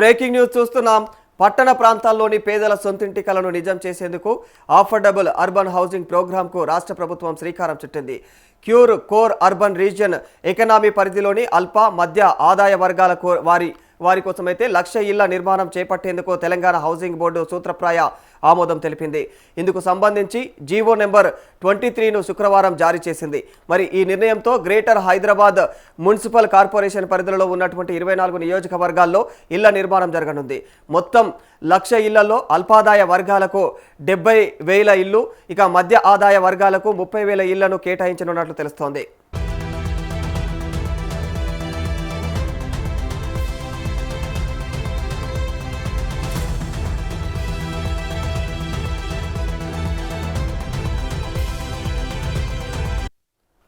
Breaking news చూస్తున్నాం. పట్టణ ప్రాంతాల్లోని పేదల సొంతింటి కలను నిజం చేసేందుకు అఫోర్డబుల్ అర్బన్ హౌసింగ్ ప్రోగ్రాంకు రాష్ట్ర ప్రభుత్వం శ్రీకారం చుట్టింది. Cure core urban region economy పరిధిలోని అల్ప మధ్య ఆదాయ వర్గాల వారి కోసమైతే 1,00,000 ఇళ్ల నిర్మాణం చేపట్టేందుకు తెలంగాణ హౌసింగ్ బోర్డు సూత్రప్రాయ ఆమోదం తెలిపింది. ఇందుకు సంబంధించి జీవో నెంబర్ 23ను శుక్రవారం జారీ చేసింది. మరి ఈ నిర్ణయంతో గ్రేటర్ హైదరాబాద్ మున్సిపల్ కార్పొరేషన్ పరిధిలో ఉన్నటువంటి 24 నియోజకవర్గాల్లో ఇళ్ల నిర్మాణం జరగనుంది. మొత్తం 1,00,000 ఇళ్లలో అల్పాదాయ వర్గాలకు 70,000 ఇళ్లు, ఇక మధ్య ఆదాయ వర్గాలకు 30,000 ఇళ్లను కేటాయించనున్నట్లు తెలుస్తోంది.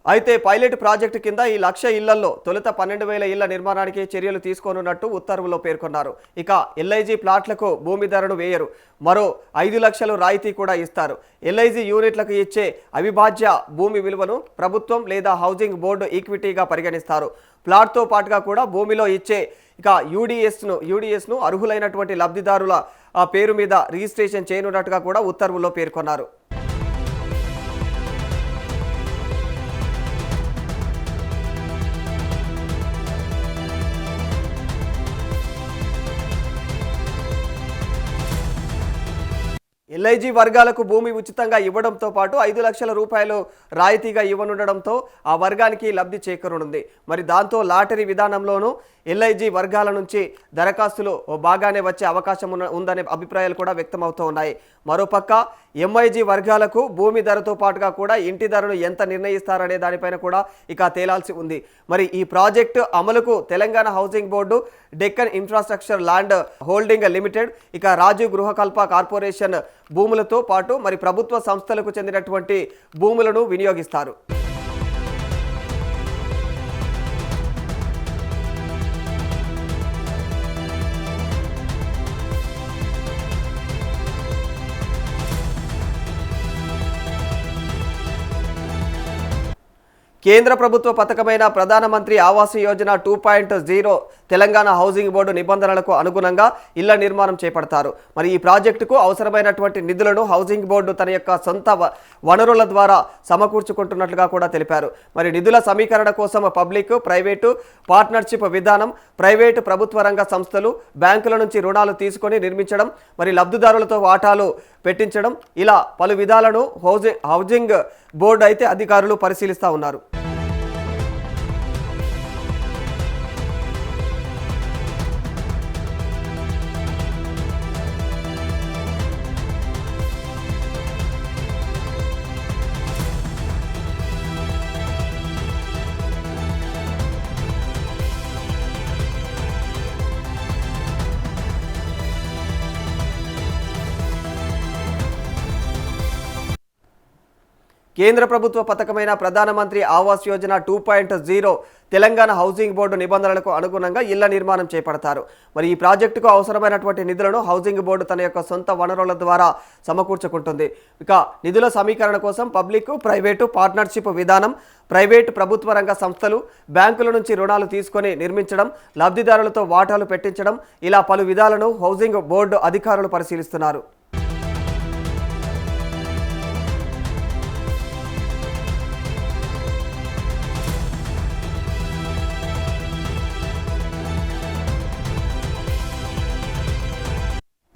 అయితే పైలట్ ప్రాజెక్టు కింద ఈ 1,00,000 ఇళ్లలో తొలుత 12,000 ఇళ్ల నిర్మాణానికి చర్యలు తీసుకోనున్నట్టు ఉత్తర్వుల్లో పేర్కొన్నారు. ఇక LIG ప్లాట్లకు భూమి ధరను వేయరు, మరో 5 లక్షలు రాయితీ కూడా ఇస్తారు. LIG యూనిట్లకు ఇచ్చే అవిభాజ్య భూమి విలువను ప్రభుత్వం లేదా హౌసింగ్ బోర్డు ఈక్విటీగా పరిగణిస్తారు. ప్లాట్తో పాటుగా కూడా భూమిలో ఇచ్చే ఇక యూడిఎస్ను అర్హులైనటువంటి లబ్ధిదారుల పేరు మీద రిజిస్ట్రేషన్ చేయనున్నట్టుగా కూడా ఉత్తర్వుల్లో పేర్కొన్నారు. LIG వర్గాలకు భూమి ఉచితంగా ఇవ్వడంతో పాటు 5 లక్షల రూపాయలు రాయితీగా ఇవ్వనుండడంతో ఆ వర్గానికి లబ్ధి చేకూరనుంది. మరి దాంతో లాటరీ విధానంలోనూ LIG వర్గాల నుంచి దరఖాస్తులు బాగానే వచ్చే అవకాశం ఉందనే అభిప్రాయాలు కూడా వ్యక్తమవుతూ ఉన్నాయి. మరోపక్క MIG వర్గాలకు భూమి ధరతో పాటుగా కూడా ఇంటి ధరను ఎంత నిర్ణయిస్తారనే దానిపైన కూడా ఇక తేలాల్సి ఉంది. మరి ఈ ప్రాజెక్టు అమలుకు Telangana housing board, Deccan infrastructure land holding limited, ఇక రాజు గృహకల్ప కార్పొరేషన్ భూములతో పాటు మరి ప్రభుత్వ సంస్థలకు చెందినటువంటి భూములను వినియోగిస్తారు. కేంద్ర ప్రభుత్వ పథకమైన ప్రధానమంత్రి ఆవాస్ యోజన 2.0 తెలంగాణ హౌసింగ్ బోర్డు నిబంధనలకు అనుగుణంగా ఇళ్ల నిర్మాణం చేపడతారు. మరి ఈ ప్రాజెక్టుకు అవసరమైనటువంటి నిధులను హౌసింగ్ బోర్డు తన యొక్క సొంత వనరుల ద్వారా సమకూర్చుకుంటున్నట్లుగా కూడా తెలిపారు. మరి నిధుల సమీకరణ కోసం పబ్లిక్ ప్రైవేటు పార్ట్నర్షిప్ విధానం, ప్రైవేటు ప్రభుత్వ రంగ సంస్థలు బ్యాంకుల నుంచి రుణాలు తీసుకొని నిర్మించడం, మరి లబ్ధిదారులతో వాటాలు పెట్టించడం, ఇలా పలు విధాలను హౌసింగ్ బోర్డు అయితే అధికారులు పరిశీలిస్తూ ఉన్నారు. కేంద్ర ప్రభుత్వ పథకమైన ప్రధానమంత్రి ఆవాస్ యోజన 2.0 తెలంగాణ హౌసింగ్ బోర్డు నిబంధనలకు అనుగుణంగా ఇళ్ల నిర్మాణం చేపడతారు. మరి ఈ ప్రాజెక్టుకు అవసరమైనటువంటి నిధులను హౌసింగ్ బోర్డు తన యొక్క సొంత వనరుల ద్వారా సమకూర్చుకుంటుంది. ఇక నిధుల సమీకరణ కోసం పబ్లిక్ ప్రైవేటు పార్ట్నర్షిప్ విధానం, ప్రైవేటు ప్రభుత్వ రంగ సంస్థలు బ్యాంకుల నుంచి రుణాలు తీసుకొని నిర్మించడం, లబ్ధిదారులతో వాటాలు పెట్టించడం, ఇలా పలు విధాలను హౌసింగ్ బోర్డు అధికారులు పరిశీలిస్తున్నారు.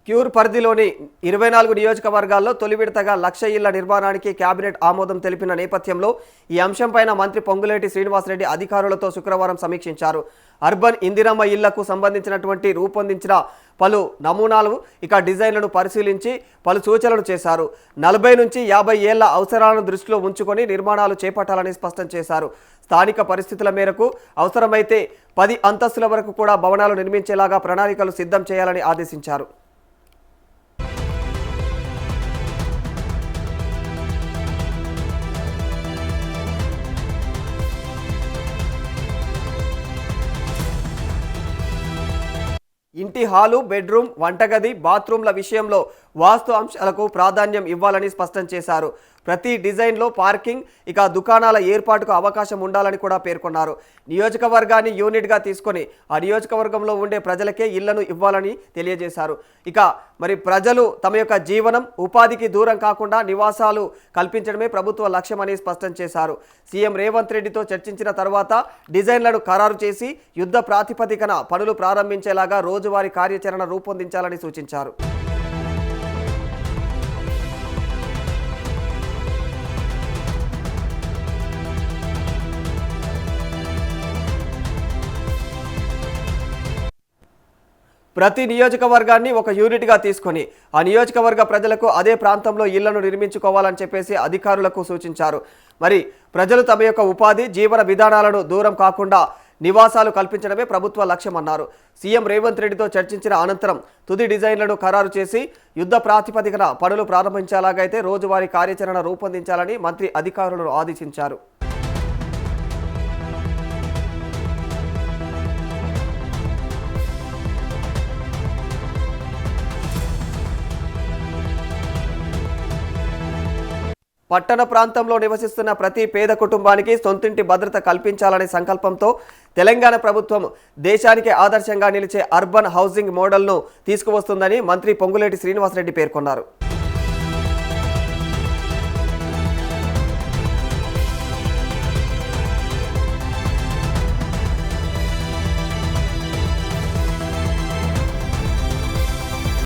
క్యూర్ పరిధిలోని 24 నియోజకవర్గాల్లో తొలి విడతగా 1,00,000 ఇళ్ల నిర్మాణానికి కేబినెట్ ఆమోదం తెలిపిన నేపథ్యంలో ఈ అంశంపైన మంత్రి పొంగులేటి శ్రీనివాసరెడ్డి అధికారులతో శుక్రవారం సమీక్షించారు. అర్బన్ ఇందిరమ్మ ఇళ్లకు సంబంధించినటువంటి రూపొందించిన పలు నమూనాలు ఇక డిజైన్లను పరిశీలించి పలు సూచనలు చేశారు. 40 నుంచి 50 ఏళ్ల అవసరాలను దృష్టిలో ఉంచుకొని నిర్మాణాలు చేపట్టాలని స్పష్టం చేశారు. స్థానిక పరిస్థితుల మేరకు అవసరమైతే 10 అంతస్తుల వరకు కూడా భవనాలు నిర్మించేలాగా ప్రణాళికలు సిద్ధం చేయాలని ఆదేశించారు. ఇంటి హాలు, బెడ్రూమ్, వంటగది, బాత్రూంల విషయంలో వాస్తు అంశాలకు ప్రాధాన్యం ఇవ్వాలని స్పష్టం చేశారు. ప్రతి డిజైన్లో పార్కింగ్ ఇక దుకాణాల ఏర్పాటుకు అవకాశం ఉండాలని కూడా పేర్కొన్నారు. నియోజకవర్గాన్ని యూనిట్గా తీసుకొని ఆ నియోజకవర్గంలో ఉండే ప్రజలకే ఇళ్లను ఇవ్వాలని తెలియజేశారు. ఇక మరి ప్రజలు తమ యొక్క జీవనం ఉపాధికి దూరం కాకుండా నివాసాలు కల్పించడమే ప్రభుత్వ లక్ష్యమని స్పష్టం చేశారు. సీఎం రేవంత్ రెడ్డితో చర్చించిన తర్వాత డిజైన్లను ఖరారు చేసి యుద్ధ ప్రాతిపదికన పనులు ప్రారంభించేలాగా రోజువారీ కార్యాచరణ రూపొందించాలని సూచించారు. ప్రతి నియోజకవర్గాన్ని ఒక యూనిట్గా తీసుకొని ఆ నియోజకవర్గ ప్రజలకు అదే ప్రాంతంలో ఇళ్లను నిర్మించుకోవాలని చెప్పేసి అధికారులకు సూచించారు. మరి ప్రజలు తమ యొక్క ఉపాధి జీవన విధానాలను దూరం కాకుండా నివాసాలు కల్పించడమే ప్రభుత్వ లక్ష్యమన్నారు. సీఎం రేవంత్ రెడ్డితో చర్చించిన అనంతరం తుది డిజైన్లను ఖరారు చేసి యుద్ధ ప్రాతిపదికన పనులు ప్రారంభించేలాగైతే రోజువారీ కార్యాచరణ రూపొందించాలని మంత్రి అధికారులను ఆదేశించారు. పట్టణ ప్రాంతంలో నివసిస్తున్న ప్రతి పేద కుటుంబానికి సొంతింటి భద్రత కల్పించాలనే సంకల్పంతో తెలంగాణ ప్రభుత్వం దేశానికి ఆదర్శంగా నిలిచే అర్బన్ హౌసింగ్ మోడల్ను తీసుకువస్తుందని మంత్రి పొంగులేటి శ్రీనివాసరెడ్డి పేర్కొన్నారు.